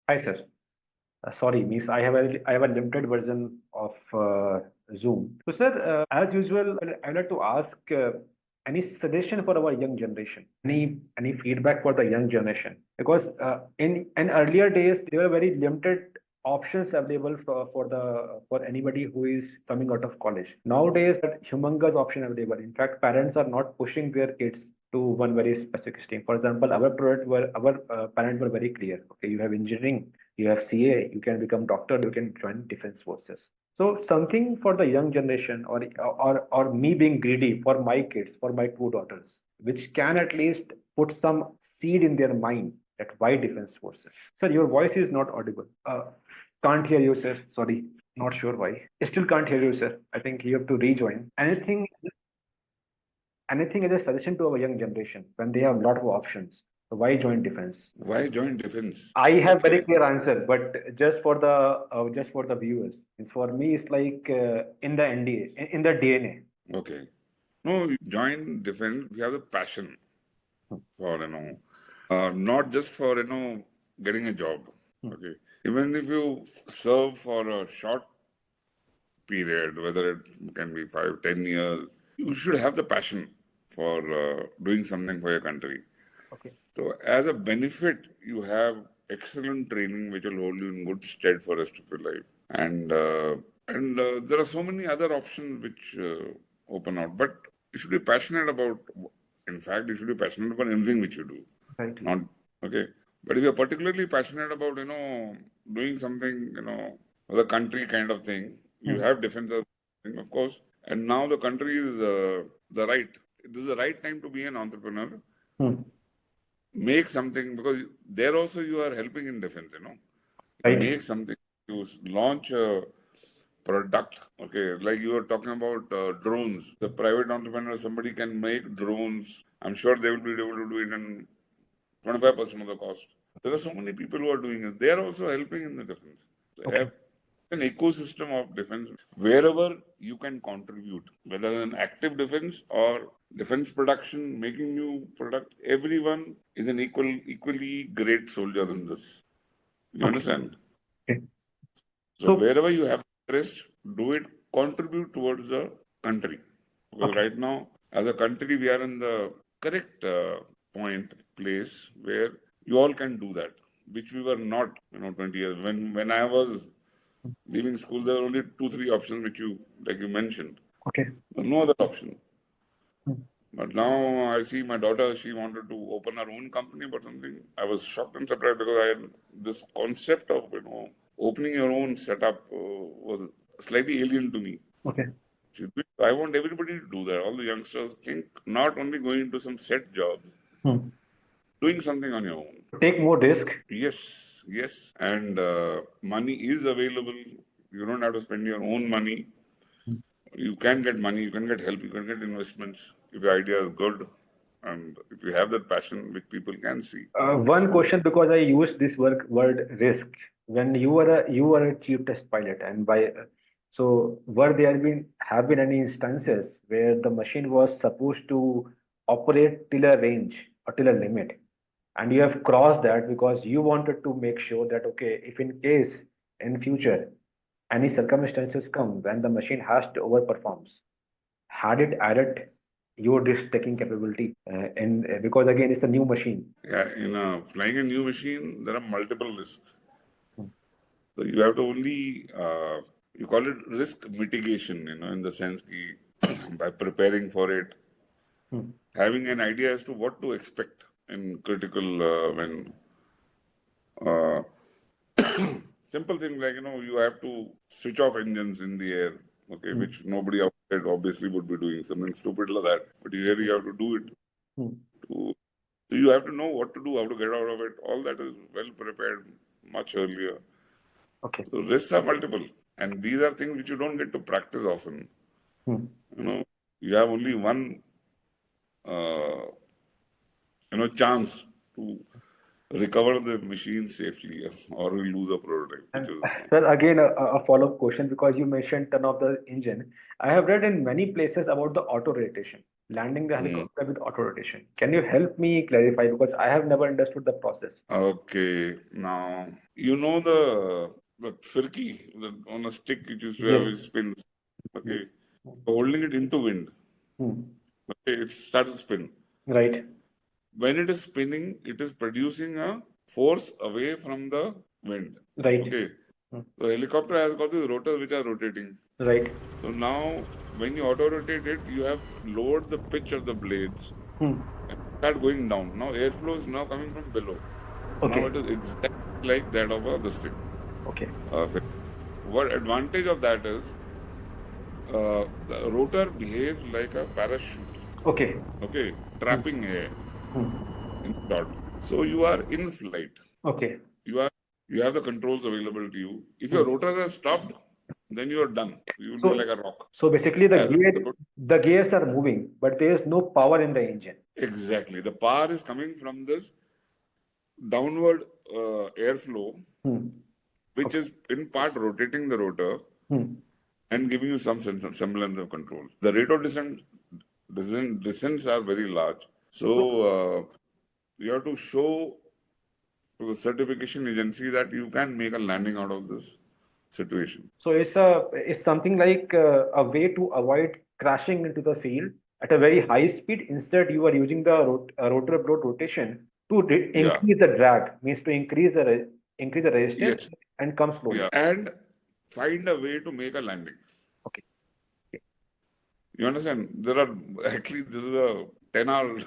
Hi, sir. Sorry, miss. I have a limited version of Zoom. So, sir, as usual, I'd like to ask any suggestion for our young generation, any feedback for the young generation, because in earlier days there were very limited options available for anybody who is coming out of college. Nowadays, that humongous option available. In fact, parents are not pushing their kids to one very specific stream. For example, our parents were very clear. Okay, you have engineering, you have CA, you can become doctor, you can join defense forces. So something for the young generation, or me being greedy for my kids, for my two daughters, which can at least put some seed in their mind that why defense forces. Sir, your voice is not audible. Can't hear you, sir. Sorry, not sure why. Still can't hear you, sir. I think you have to rejoin. Anything as a suggestion to our young generation when they have a lot of options. So why join defense? Why join defense? I have very Okay. clear answer, but just for the viewers, it's for me. It's like in the NDA, in the DNA. Okay. No, you join defense. We have the passion for, not just for, getting a job. Okay. Even if you serve for a short period, whether it can be 5, 10 years, you should have the passion for doing something for your country. Okay. So, as a benefit, you have excellent training which will hold you in good stead for rest of your life. And there are so many other options which open out. But you should be passionate about. In fact, you should be passionate about anything which you do. Right. Not okay. But if you're particularly passionate about, doing something, for the country kind of thing, you have defense as a thing, of course. And now the country is the right. This is the right time to be an entrepreneur. Hmm. Make something, because there also you are helping in defense. Right. Make something. You launch a product. Okay, like you were talking about drones. The private entrepreneur, somebody can make drones. I'm sure they will be able to do it in 25% of the cost. There are so many people who are doing it. They are also helping in the defense. They have an ecosystem of defense wherever you can contribute, whether in active defense or defense production, making new product. Everyone is an equally great soldier in this. You understand? Okay. So So wherever you have interest, do it, contribute towards the country. Because right now, as a country, we are in the correct place where you all can do that, which we were not, 20 years. When I was leaving school, there were only 2, 3 options which like you mentioned. okay. No other option. Hmm. But now I see my daughter, she wanted to open her own company or something. I was shocked and surprised because I had this concept of, opening your own setup was slightly alien to me. Okay. I want everybody to do that. All the youngsters think not only going into some set job, Hmm. doing something on your own. Take more risk. Yes. And money is available. You don't have to spend your own money. You can get money, you can get help, you can get investments if your idea is good and if you have that passion which people can see. One So, question, because I used this word risk when you were a chief test pilot, and so were there been have been any instances where the machine was supposed to operate till a range or till a limit, and you have crossed that because you wanted to make sure that, okay, if in case in future any circumstances come when the machine has to overperforms, had it added your risk taking capability, and because again it's a new machine. yeah, in flying a new machine, there are multiple risks. Hmm. So you have to only, you call it risk mitigation, in the sense that by preparing for it, Hmm. having an idea as to what to expect in critical, when uh, simple things like, you have to switch off engines in the air, okay, Hmm. which nobody outside obviously would be doing, something stupid like that. But here you have to do it. Hmm. To, so you have to know what to do, how to get out of it. All that is well prepared much earlier. Okay. So risks are multiple. And these are things which you don't get to practice often. Hmm. You have only one, uh, chance to recover the machine safely or you lose a prototype, which And is, sir, again, a follow-up question, because you mentioned turn off the engine. I have read in many places about the auto rotation. landing the helicopter with auto rotation. Can you help me clarify, because I have never understood the process? Okay, now you know the firki on a stick it used to have Yes. it spins. Yes. Okay, holding it into wind. Hmm. Okay, it starts to spin. Right. When it is spinning, it is producing a force away from the wind. Right. Okay, Hmm. the helicopter has got these rotors which are rotating. Right. So now, when you auto rotate it, you have lowered the pitch of the blades Hmm. and start going down. Now, airflow is now coming from below. Now Okay. it is exactly like that of a this thing. Okay. What advantage of that is the rotor behaves like a parachute. Okay. Okay, Hmm. trapping air Hmm. in short. So you are in flight. Okay. You are you have the controls available to you. If your Hmm. rotors are stopped, then you are done. You will be So, like a rock. so basically As long as the gears are moving, but there is no power in the engine. exactly. The power is coming from this downward airflow, Hmm. which Okay. is in part rotating the rotor Hmm. and giving you some semblance of control. The rate of descents are very large. So you have to show to the certification agency that you can make a landing out of this situation. So it's something like a way to avoid crashing into the field at a very high speed. Instead, you are using the rotor blade rotation to Yeah. increase the drag, means to increase the resistance Yes. and come slowly. Yeah. And find a way to make a landing. Okay. Okay. You understand? There are actually this is a 10-hour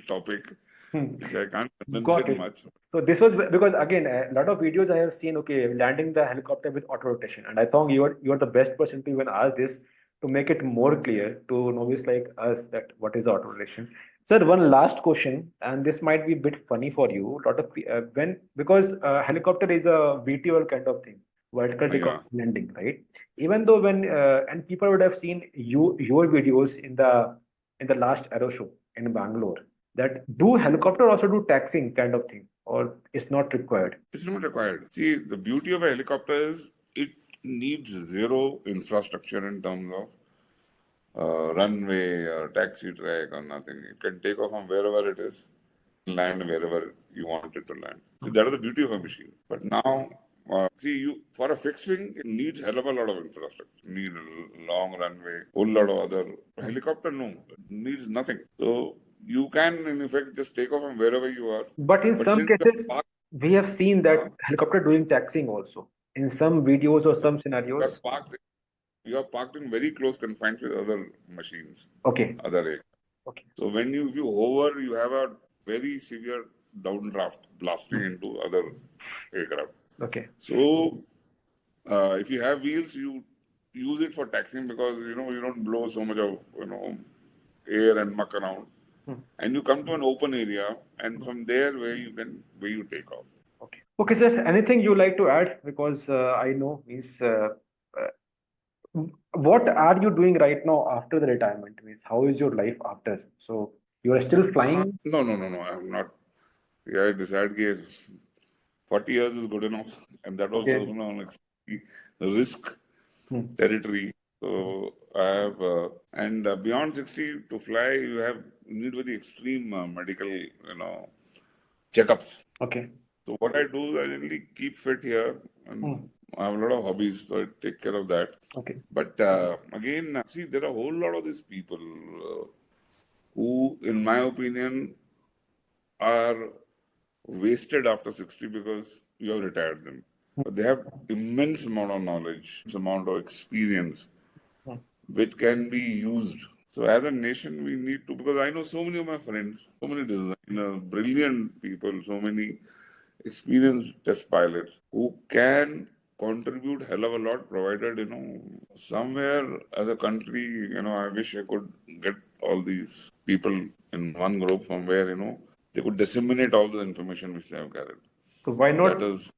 topic Hmm. which I can't condense Got it it. much. So this was because again a lot of videos I have seen. Okay, landing the helicopter with auto rotation, and I thought you are the best person to even ask this to make it more clear to novice like us that what is auto rotation. Sir, one last question, and this might be a bit funny for you. A lot of when because helicopter is a VTOL kind of thing, vertical takeoff Yeah. landing, right? Even though when and people would have seen your videos in the last aero show in Bangalore, that do helicopter also do taxiing kind of thing, or it's not required? It's not required. See, the beauty of a helicopter is it needs zero infrastructure in terms of runway or taxi track or nothing. It can take off from wherever it is, land wherever you want it to land. See, that is the beauty of a machine. But now, see, you for a fixed wing, it needs hell of a lot of infrastructure. Need a long runway, whole lot of other helicopter. No, it needs nothing. So you can, in effect, just take off from wherever you are. But in But some since the cases, park, we have seen uh, that helicopter doing taxiing also in some videos or some you are scenarios. parked, you are parked in very close confines with other machines, Okay. other aircraft. Okay. So when if you hover, you have a very severe downdraft blasting Hmm. into other aircraft. Okay. So if you have wheels, you use it for taxiing because you don't blow so much of air and muck around, Hmm. and you come to an open area, and Hmm. from there where you take off. Okay. Okay, sir. Anything you like to add? Because I know means uh, what are you doing right now after the retirement? Means how is your life after? So you are still flying? No. I'm not. Yeah, I decided that 40 years is good enough, and that also Okay. like risk Hmm. territory. So I have, and beyond 60 to fly, you need very extreme medical, checkups. Okay. So what I do is I generally keep fit here, and Hmm. I have a lot of hobbies, so I take care of that. Okay. But again, see, there are a whole lot of these people who, in my opinion, are wasted after 60 because you have retired them. But they have immense amount of knowledge, amount of experience, Hmm. which can be used. So as a nation, we need to, because I know so many of my friends, so many designers, brilliant people, so many experienced test pilots who can contribute hell of a lot, provided, somewhere as a country, I wish I could get all these people in one group from where, they could disseminate all the information which they have gathered. So why That not is,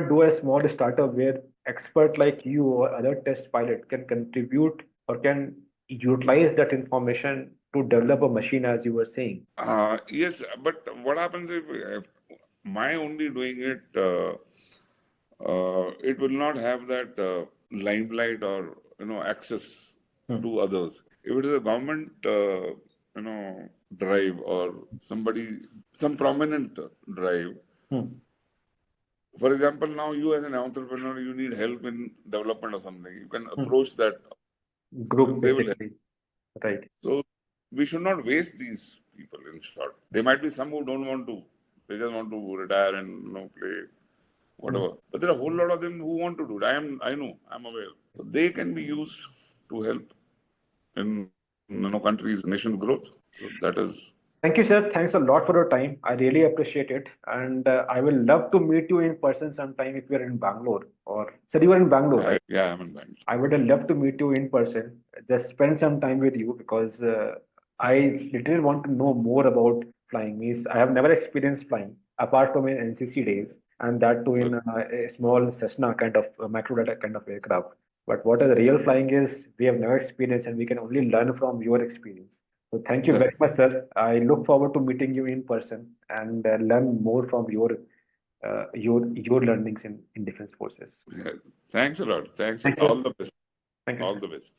do a small startup where expert like you or other test pilot can contribute or can utilize that information to develop a machine as you were saying? yes, but what happens if my only doing it, it will not have that limelight or access Hmm. to others. If it is a government, drive or some prominent drive. For example, now you as an entrepreneur, you need help in development or something. You can approach that Group, and they will help. basically. Right. So we should not waste these people, in short. There might be some who don't want to. They just want to retire and play whatever. But there are a whole lot of them who want to do it. I know, I'm aware. So they can be used to help in countries, nation's growth. So that is. Thank you, sir. Thanks a lot for your time. I really appreciate it. And I will love to meet you in person sometime if you're in Bangalore. Or, sir, you are in Bangalore, right? Yeah, I'm in Bangalore. I would love to meet you in person. Just spend some time with you because I literally want to know more about flying. Means I have never experienced flying apart from in NCC days, and that too in a small Cessna kind of micro data kind of aircraft. But what is real flying is we have never experienced, and we can only learn from your experience. So thank you very much, sir. I look forward to meeting you in person and learn more from your learnings in defense forces. Yeah. Thanks a lot. Thanks. Thank you. All the best. Thank you, All sir. the best.